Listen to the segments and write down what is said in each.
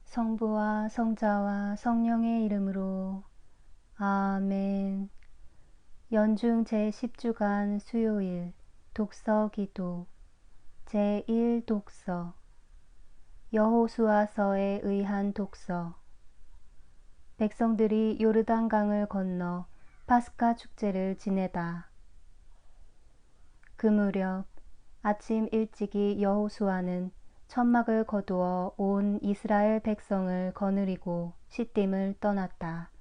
성부와 성자와 성령의 이름으로 아멘. 연중 제10주간 수요일 독서 기도 제1독서 여호수아서에 의한 독서. 백성들이 요르단강을 건너 파스카 축제를 지내다. 그 무렵 아침 일찍이 여호수아는 천막을 거두어 온 이스라엘 백성을 거느리고 시딤을 떠났다.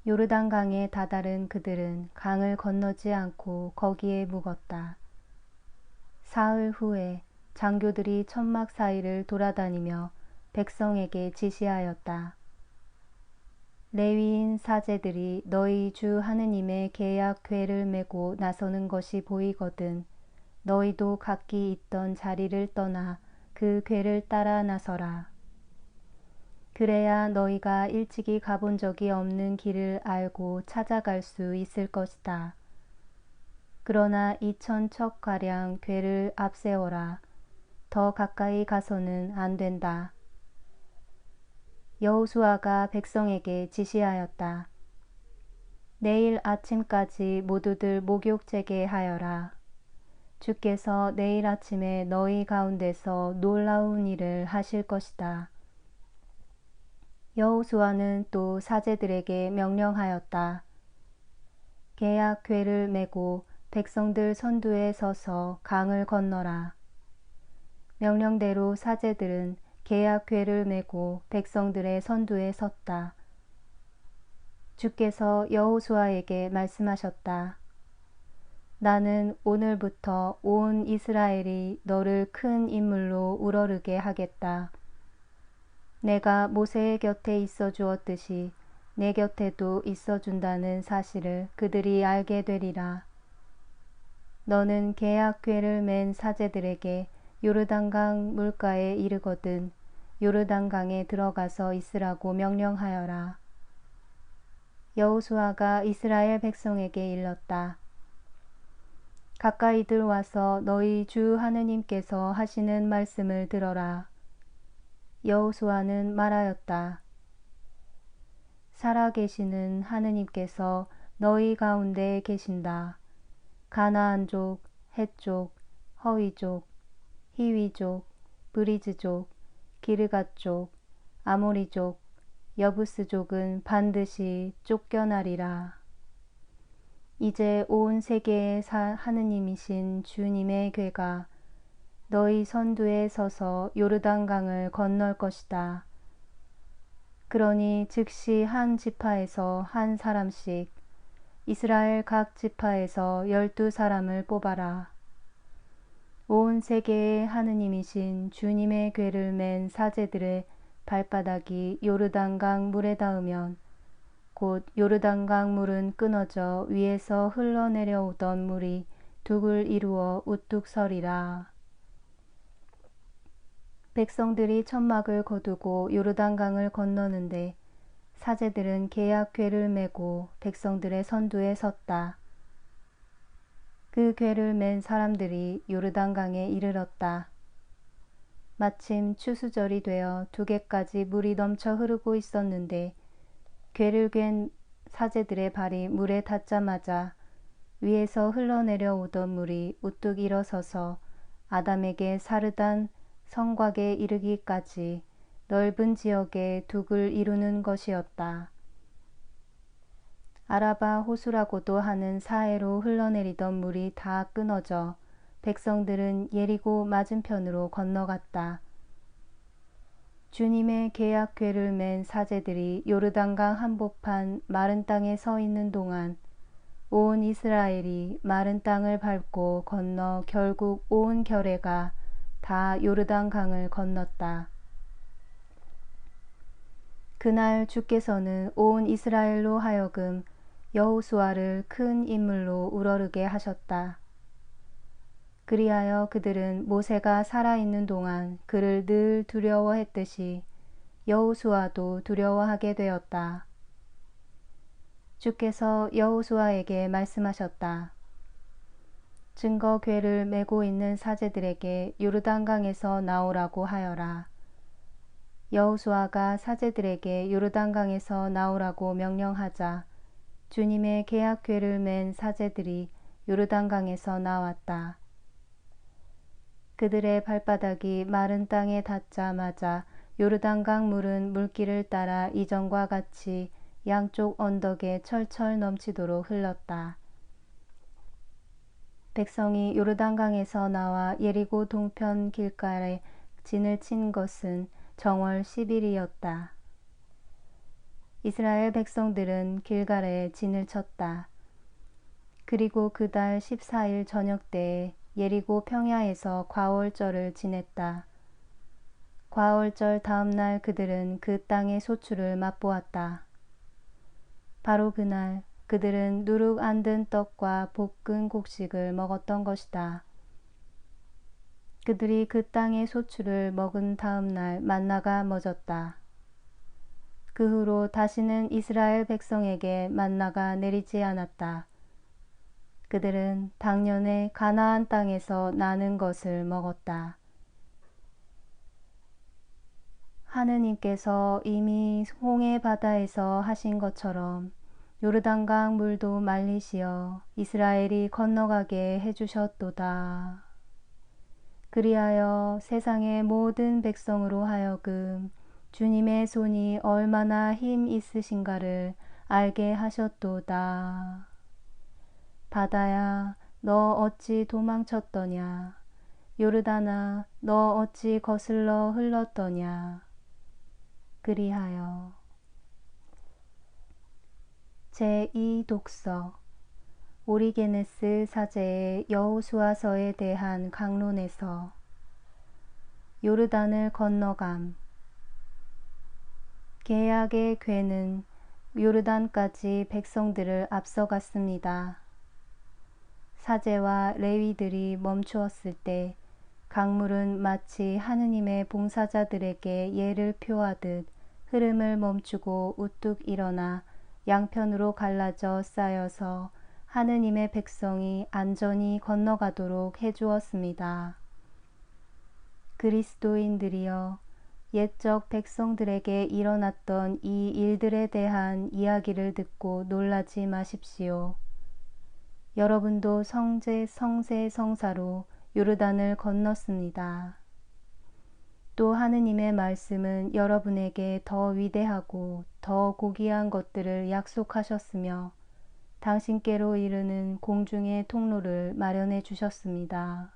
요르단강에 다다른 그들은 강을 건너지 않고 거기에 묵었다. 사흘 후에 장교들이 천막 사이를 돌아다니며 백성에게 지시하였다. 레위인 사제들이 너희 주 하느님의 계약 궤를 메고 나서는 것이 보이거든 너희도 각기 있던 자리를 떠나 그 궤를 따라 나서라. 그래야 너희가 일찍이 가본 적이 없는 길을 알고 찾아갈 수 있을 것이다. 그러나 2000척가량 궤를 앞세워라. 더 가까이 가서는 안 된다. 여호수아가 백성에게 지시하였다. 내일 아침까지 모두들 목욕제게 하여라. 주께서 내일 아침에 너희 가운데서 놀라운 일을 하실 것이다. 여호수아는 또 사제들에게 명령하였다. 계약 궤를 메고 백성들 선두에 서서 강을 건너라. 명령대로 사제들은 계약 궤를 메고 백성들의 선두에 섰다. 주께서 여호수아에게 말씀하셨다. 나는 오늘부터 온 이스라엘이 너를 큰 인물로 우러르게 하겠다. 내가 모세의 곁에 있어 주었듯이 내 곁에도 있어 준다는 사실을 그들이 알게 되리라. 너는 계약 궤를 맨 사제들에게 요르단강 물가에 이르거든 요르단강에 들어가서 있으라고 명령하여라. 여호수아가 이스라엘 백성에게 일렀다. 가까이들 와서 너희 주 하느님께서 하시는 말씀을 들어라. 여호수아는 말하였다. 살아계시는 하느님께서 너희 가운데 계신다. 가나안족, 헷족, 허위족, 히위족, 브리즈족, 기르갓족, 아모리족, 여부스족은 반드시 쫓겨나리라. 이제 온 세계의 하느님이신 주님의 궤가 너희 선두에 서서 요르단강을 건널 것이다. 그러니 즉시 한 지파에서 한 사람씩 이스라엘 각 지파에서 12사람을 뽑아라. 온 세계의 하느님이신 주님의 궤를 맨 사제들의 발바닥이 요르단강 물에 닿으면 곧 요르단강 물은 끊어져 위에서 흘러내려오던 물이 둑을 이루어 우뚝 서리라. 백성들이 천막을 거두고 요르단강을 건너는데 사제들은 계약 궤를 메고 백성들의 선두에 섰다. 그 궤를 맨 사람들이 요르단강에 이르렀다. 마침 추수절이 되어 두개까지 물이 넘쳐 흐르고 있었는데 궤를 괸 사제들의 발이 물에 닿자마자 위에서 흘러내려오던 물이 우뚝 일어서서 아담에게 사르단 성곽에 이르기까지 넓은 지역에 둑을 이루는 것이었다. 아라바 호수라고도 하는 사해로 흘러내리던 물이 다 끊어져 백성들은 예리고 맞은편으로 건너갔다. 주님의 계약 궤를 맨 사제들이 요르단강 한복판 마른 땅에 서 있는 동안 온 이스라엘이 마른 땅을 밟고 건너 결국 온 결회가 다 요르단강을 건넜다. 그날 주께서는 온 이스라엘로 하여금 여호수아를 큰 인물로 우러르게 하셨다. 그리하여 그들은 모세가 살아있는 동안 그를 늘 두려워했듯이 여호수아도 두려워하게 되었다. 주께서 여호수아에게 말씀하셨다. 증거 궤를 메고 있는 사제들에게 요르단강에서 나오라고 하여라. 여호수아가 사제들에게 요르단강에서 나오라고 명령하자 주님의 계약궤를 맨 사제들이 요르단강에서 나왔다. 그들의 발바닥이 마른 땅에 닿자마자 요르단강 물은 물길을 따라 이전과 같이 양쪽 언덕에 철철 넘치도록 흘렀다. 백성이 요르단강에서 나와 예리고 동편 길가에 진을 친 것은 정월 10일이었다. 이스라엘 백성들은 길갈에 진을 쳤다. 그리고 그달 14일 저녁 때에 예리고 평야에서 과월절을 지냈다. 과월절 다음 날 그들은 그 땅의 소출을 맛보았다. 바로 그날 그들은 누룩 안 든 떡과 볶은 곡식을 먹었던 것이다. 그들이 그 땅의 소출을 먹은 다음 날 만나가 멎었다. 그 후로 다시는 이스라엘 백성에게 만나가 내리지 않았다. 그들은 당년에 가나안 땅에서 나는 것을 먹었다. 하느님께서 이미 홍해 바다에서 하신 것처럼 요르단강 물도 말리시어 이스라엘이 건너가게 해주셨도다. 그리하여 세상의 모든 백성으로 하여금 주님의 손이 얼마나 힘 있으신가를 알게 하셨도다. 바다야, 너 어찌 도망쳤더냐? 요르단아, 너 어찌 거슬러 흘렀더냐? 그리하여 제2독서 오리게네스 사제의 여호수아서에 대한 강론에서 요르단을 건너감. 계약의 궤는 요르단까지 백성들을 앞서갔습니다. 사제와 레위들이 멈추었을 때 강물은 마치 하느님의 봉사자들에게 예를 표하듯 흐름을 멈추고 우뚝 일어나 양편으로 갈라져 쌓여서 하느님의 백성이 안전히 건너가도록 해주었습니다. 그리스도인들이여, 옛적 백성들에게 일어났던 이 일들에 대한 이야기를 듣고 놀라지 마십시오. 여러분도 성세성사로 요르단을 건넜습니다. 또 하느님의 말씀은 여러분에게 더 위대하고 더 고귀한 것들을 약속하셨으며 당신께로 이르는 공중의 통로를 마련해 주셨습니다.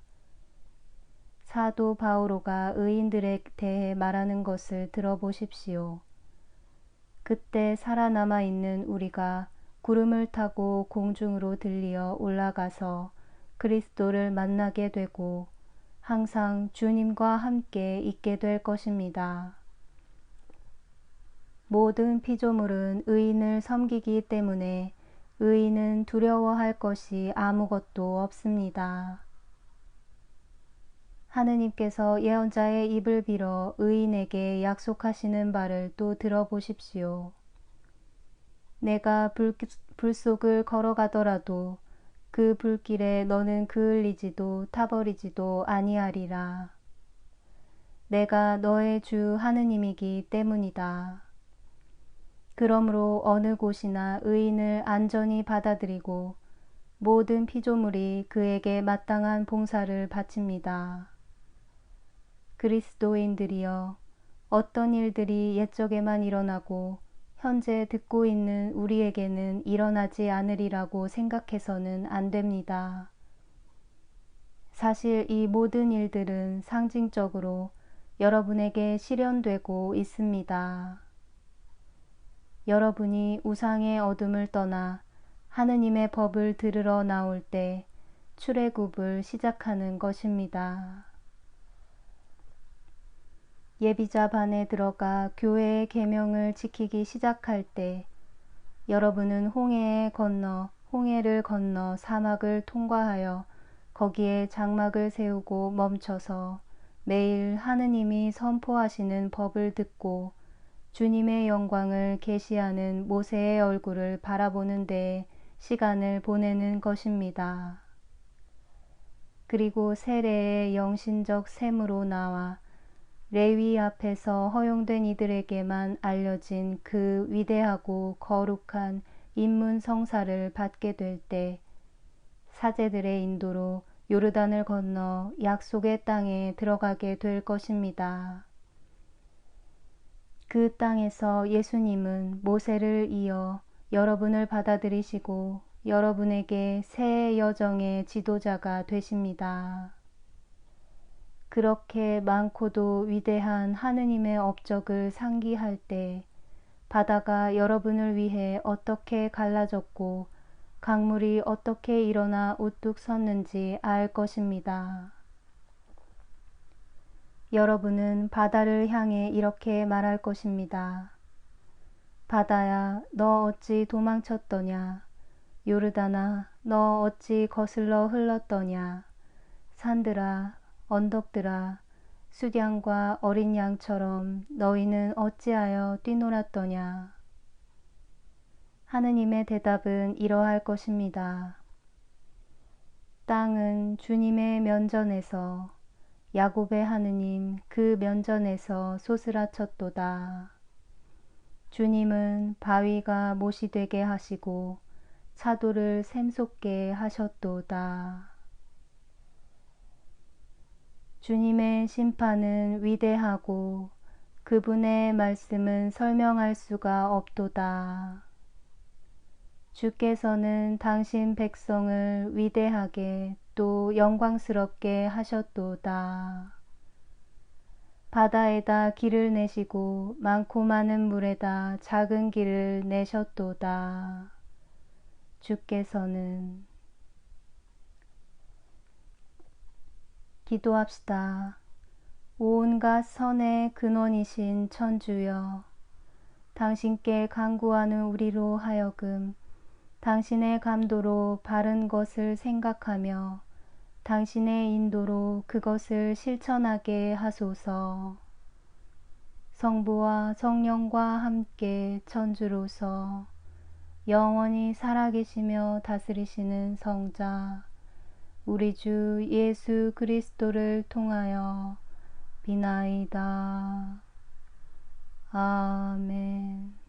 사도 바오로가 의인들에 대해 말하는 것을 들어보십시오. 그때 살아남아 있는 우리가 구름을 타고 공중으로 들리어 올라가서 그리스도를 만나게 되고 항상 주님과 함께 있게 될 것입니다. 모든 피조물은 의인을 섬기기 때문에 의인은 두려워할 것이 아무것도 없습니다. 하느님께서 예언자의 입을 빌어 의인에게 약속하시는 바를 또 들어보십시오. 내가 불 속을 걸어가더라도 그 불길에 너는 그을리지도 타버리지도 아니하리라. 내가 너의 주 하느님이기 때문이다. 그러므로 어느 곳이나 의인을 안전히 받아들이고 모든 피조물이 그에게 마땅한 봉사를 바칩니다. 그리스도인들이여, 어떤 일들이 옛적에만 일어나고 현재 듣고 있는 우리에게는 일어나지 않으리라고 생각해서는 안 됩니다. 사실 이 모든 일들은 상징적으로 여러분에게 실현되고 있습니다. 여러분이 우상의 어둠을 떠나 하느님의 법을 들으러 나올 때 출애굽을 시작하는 것입니다. 예비자 반에 들어가 교회의 계명을 지키기 시작할 때 여러분은 홍해를 건너 사막을 통과하여 거기에 장막을 세우고 멈춰서 매일 하느님이 선포하시는 법을 듣고 주님의 영광을 계시하는 모세의 얼굴을 바라보는 데에 시간을 보내는 것입니다. 그리고 세례의 영신적 셈으로 나와 레위 앞에서 허용된 이들에게만 알려진 그 위대하고 거룩한 인문 성사를 받게 될 때 사제들의 인도로 요르단을 건너 약속의 땅에 들어가게 될 것입니다. 그 땅에서 예수님은 모세를 이어 여러분을 받아들이시고 여러분에게 새 여정의 지도자가 되십니다. 그렇게 많고도 위대한 하느님의 업적을 상기할 때 바다가 여러분을 위해 어떻게 갈라졌고 강물이 어떻게 일어나 우뚝 섰는지 알 것입니다. 여러분은 바다를 향해 이렇게 말할 것입니다. 바다야, 너 어찌 도망쳤더냐? 요르단아, 너 어찌 거슬러 흘렀더냐? 산들아, 언덕들아, 수량과 어린 양처럼 너희는 어찌하여 뛰놀았더냐? 하느님의 대답은 이러할 것입니다. 땅은 주님의 면전에서 야곱의 하느님 그 면전에서 소스라쳤도다. 주님은 바위가 못이 되게 하시고 차돌을 샘솟게 하셨도다. 주님의 심판은 위대하고 그분의 말씀은 설명할 수가 없도다. 주께서는 당신 백성을 위대하게 또 영광스럽게 하셨도다. 바다에다 길을 내시고 많고 많은 물에다 작은 길을 내셨도다. 주께서는 기도합시다. 온갖 선의 근원이신 천주여, 당신께 간구하는 우리로 하여금 당신의 감도로 바른 것을 생각하며 당신의 인도로 그것을 실천하게 하소서. 성부와 성령과 함께 천주로서 영원히 살아계시며 다스리시는 성자 우리 주 예수 그리스도를 통하여 비나이다. 아멘.